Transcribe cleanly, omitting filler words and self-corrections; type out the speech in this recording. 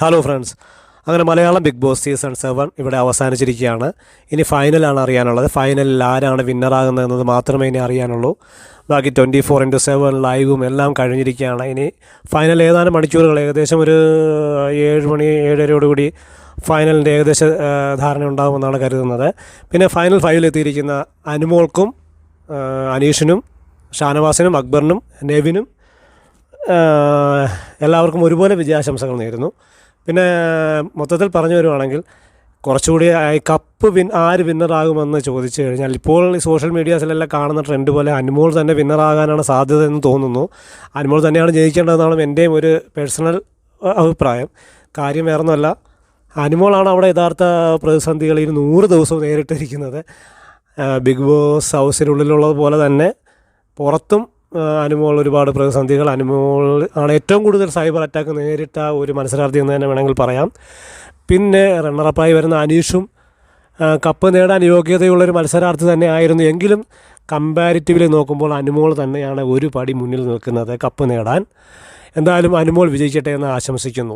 Hello friends, അങ്ങനെ Malayalam big boss season 7 ഇവിടെ അവസാനിച്ചിരിക്കുകയാണ്. ഇനി ഫൈനലാണ് അറിയാനുള്ളത്. ഫൈനലിൽ ആരാണ് വിന്നറാകുന്നതെന്നത് മാത്രമേ ഇനി അറിയാനുള്ളൂ. ബാക്കി 24/7 ലൈവും എല്ലാം കഴിഞ്ഞിരിക്കുകയാണ്. ഇനി ഫൈനൽ ഏതാനും മണിക്കൂറുകൾ, ഏകദേശം ഒരു 7 മണി 7:30 ഫൈനലിൻ്റെ ഏകദേശ ധാരണ ഉണ്ടാകുമെന്നാണ് കരുതുന്നത്. പിന്നെ ഫൈനൽ 5 എത്തിയിരിക്കുന്ന അനുമോൾക്കും അനീഷിനും ഷാനവാസിനും അക്ബറിനും നെവിനും എല്ലാവർക്കും ഒരുപോലെ വിജയാശംസകൾ നേരുന്നു. പിന്നെ മൊത്തത്തിൽ പറഞ്ഞു വരുവാണെങ്കിൽ കുറച്ചുകൂടി കപ്പ് ആര് വിന്നറാകുമെന്ന് ചോദിച്ചു കഴിഞ്ഞാൽ ഇപ്പോൾ ഈ സോഷ്യൽ മീഡിയാസിലെല്ലാം കാണുന്ന ട്രെൻഡ് പോലെ അനുമോൾ തന്നെ വിന്നറാകാനാണ് സാധ്യത എന്ന് തോന്നുന്നു. അനുമോൾ തന്നെയാണ് ജയിക്കേണ്ടതെന്നാണ് എൻ്റെയും ഒരു പേഴ്സണൽ അഭിപ്രായം. കാര്യം വേറൊന്നുമല്ല, അനുമോളാണ് അവിടെ യഥാർത്ഥ പ്രതിസന്ധികളിൽ 100 ദിവസവും നേരിട്ടിരിക്കുന്നത്. ബിഗ് ബോസ് ഹൗസിനുള്ളിലുള്ളത് പോലെ തന്നെ പുറത്തും അനുമോൾ ഒരുപാട് പ്രതിസന്ധികൾ. അനുമോൾ ആണ് ഏറ്റവും കൂടുതൽ സൈബർ അറ്റാക്ക് നേരിട്ട ഒരു മത്സരാർത്ഥി എന്ന് തന്നെ വേണമെങ്കിൽ പറയാം. പിന്നെ റണ്ണറപ്പായി വരുന്ന അനീഷും കപ്പ് നേടാൻ യോഗ്യതയുള്ളൊരു മത്സരാർത്ഥി തന്നെ ആയിരുന്നു. എങ്കിലും കമ്പാരിറ്റീവ്ലി നോക്കുമ്പോൾ അനുമോൾ തന്നെയാണ് ഒരു പടി മുന്നിൽ നിൽക്കുന്നത് കപ്പ് നേടാൻ. എന്തായാലും അനുമോൾ വിജയിക്കട്ടെ എന്ന് ആശംസിക്കുന്നു.